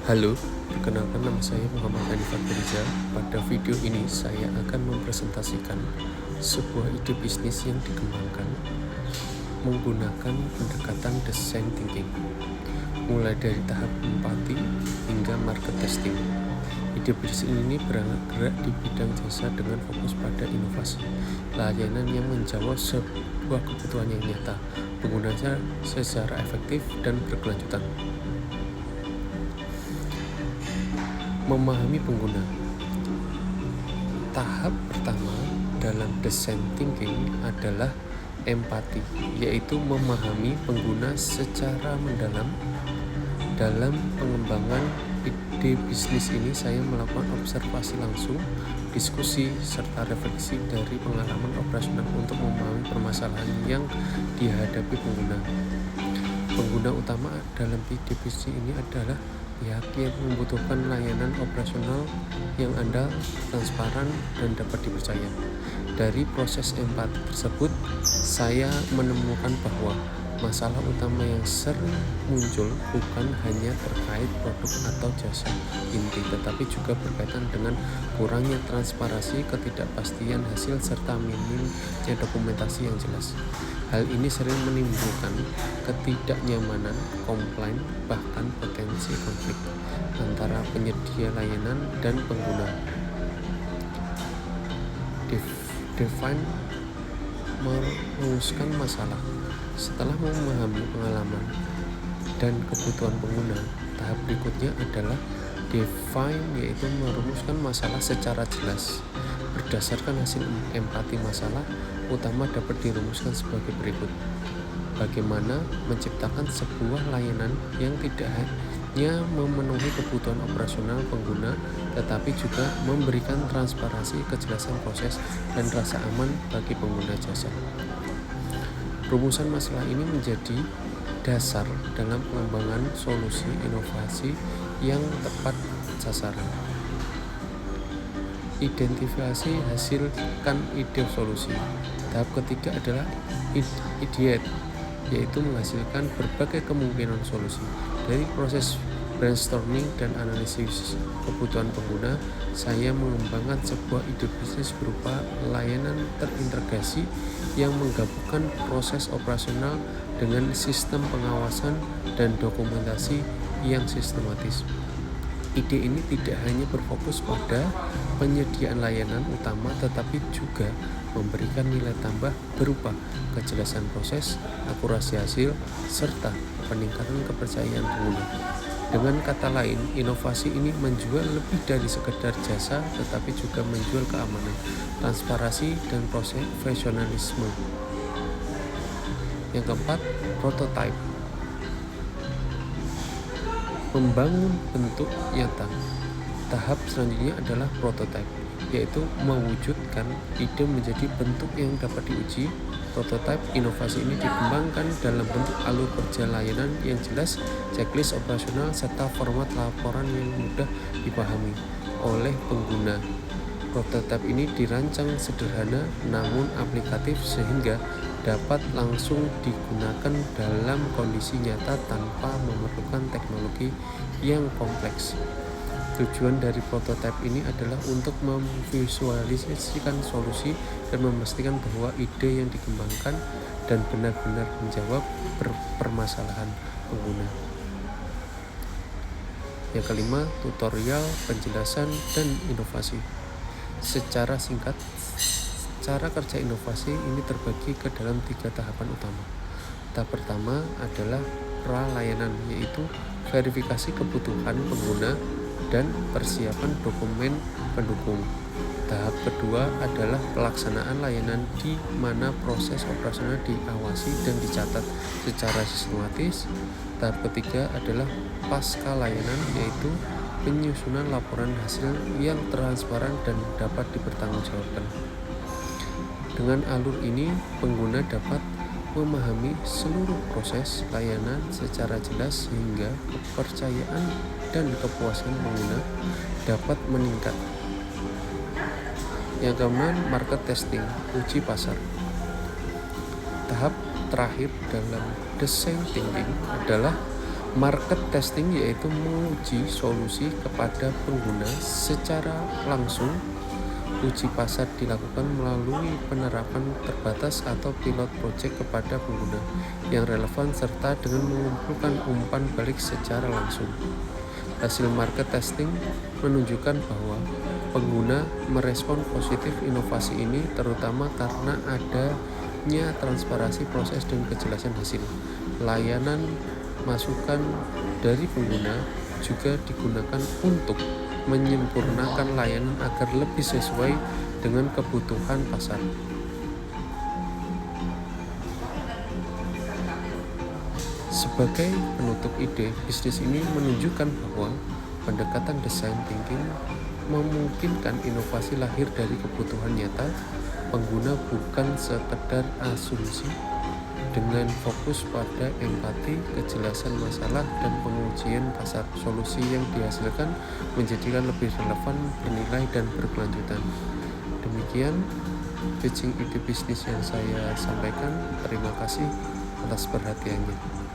Halo, perkenalkan nama saya Muhammad Hanifat Firza. Pada video ini saya akan mempresentasikan sebuah ide bisnis yang dikembangkan menggunakan pendekatan design thinking, mulai dari tahap empati hingga market testing. Ide bisnis ini bergerak di bidang jasa dengan fokus pada inovasi, layanan yang menjawab sebuah kebutuhan yang nyata, penggunanya secara efektif dan berkelanjutan. Memahami pengguna. Tahap pertama dalam design thinking adalah empati, yaitu memahami pengguna secara mendalam. Dalam pengembangan ide bisnis ini saya melakukan observasi langsung, diskusi, serta refleksi dari pengalaman operasional untuk memahami permasalahan yang dihadapi pengguna. Pengguna utama dalam ide bisnis ini adalah pihak yang membutuhkan layanan operasional yang andal, transparan, dan dapat dipercaya. Dari proses empati tersebut, saya menemukan bahwa masalah utama yang sering muncul bukan hanya terkait produk atau jasa inti, tetapi juga berkaitan dengan kurangnya transparansi, ketidakpastian hasil, serta minimnya dokumentasi yang jelas. Hal ini sering menimbulkan ketidaknyamanan, komplain, bahkan potensi konflik antara penyedia layanan dan pengguna. Define merumuskan masalah. Setelah memahami pengalaman dan kebutuhan pengguna, tahap berikutnya adalah define, yaitu merumuskan masalah secara jelas. Berdasarkan hasil empati, masalah utama dapat dirumuskan sebagai berikut. Bagaimana menciptakan sebuah layanan yang tidak hanya memenuhi kebutuhan operasional pengguna, tetapi juga memberikan transparansi, kejelasan proses, dan rasa aman bagi pengguna jasa. Rumusan masalah ini menjadi dasar dalam pengembangan solusi inovasi yang tepat sasaran. Identifikasi, hasilkan ide solusi. Tahap ketiga adalah ideate, yaitu menghasilkan berbagai kemungkinan solusi. Dari proses brainstorming dan analisis kebutuhan pengguna, saya mengembangkan sebuah ide bisnis berupa layanan terintegrasi yang menggabungkan proses operasional dengan sistem pengawasan dan dokumentasi yang sistematis. Ide ini tidak hanya berfokus pada penyediaan layanan utama, tetapi juga memberikan nilai tambah berupa kejelasan proses, akurasi hasil, serta peningkatan kepercayaan pengguna. Dengan kata lain, inovasi ini menjual lebih dari sekedar jasa, tetapi juga menjual keamanan, transparansi, dan profesionalisme. Yang keempat, prototype. Membangun bentuk nyata. Tahap selanjutnya adalah prototype, yaitu mewujudkan ide menjadi bentuk yang dapat diuji. Prototype inovasi ini dikembangkan dalam bentuk alur kerja layanan yang jelas, checklist operasional, serta format laporan yang mudah dipahami oleh pengguna. Prototipe ini dirancang sederhana namun aplikatif sehingga dapat langsung digunakan dalam kondisi nyata tanpa memerlukan teknologi yang kompleks. Tujuan dari prototipe ini adalah untuk memvisualisasikan solusi dan memastikan bahwa ide yang dikembangkan dan benar-benar menjawab permasalahan pengguna. Yang kelima, tutorial, penjelasan, dan inovasi. Secara singkat, cara kerja inovasi ini terbagi ke dalam 3 tahapan utama. Tahap pertama adalah pra-layanan, yaitu verifikasi kebutuhan pengguna dan persiapan dokumen pendukung. Tahap kedua adalah pelaksanaan layanan, di mana proses operasional diawasi dan dicatat secara sistematis. Tahap ketiga adalah pasca layanan, yaitu penyusunan laporan hasil yang transparan dan dapat dipertanggungjawabkan. Dengan alur ini, pengguna dapat memahami seluruh proses layanan secara jelas sehingga kepercayaan dan kepuasan pengguna dapat meningkat. Yang keempat, market testing, uji pasar. Tahap terakhir dalam design thinking adalah Market testing yaitu menguji solusi kepada pengguna secara langsung. Uji pasar dilakukan melalui penerapan terbatas atau pilot project kepada pengguna yang relevan serta dengan mengumpulkan umpan balik secara langsung. Hasil market testing menunjukkan bahwa pengguna merespon positif inovasi ini, terutama karena adanya transparansi proses dan kejelasan hasil. Layanan masukan dari pengguna juga digunakan untuk menyempurnakan layanan agar lebih sesuai dengan kebutuhan pasar. Sebagai penutup ide, bisnis ini menunjukkan bahwa pendekatan design thinking memungkinkan inovasi lahir dari kebutuhan nyata pengguna, bukan sekedar asumsi. Dengan fokus pada empati, kejelasan masalah, dan pengujian pasar, solusi yang dihasilkan menjadikan lebih relevan, bernilai, dan berkelanjutan. Demikian pitching ide bisnis yang saya sampaikan. Terima kasih atas perhatiannya.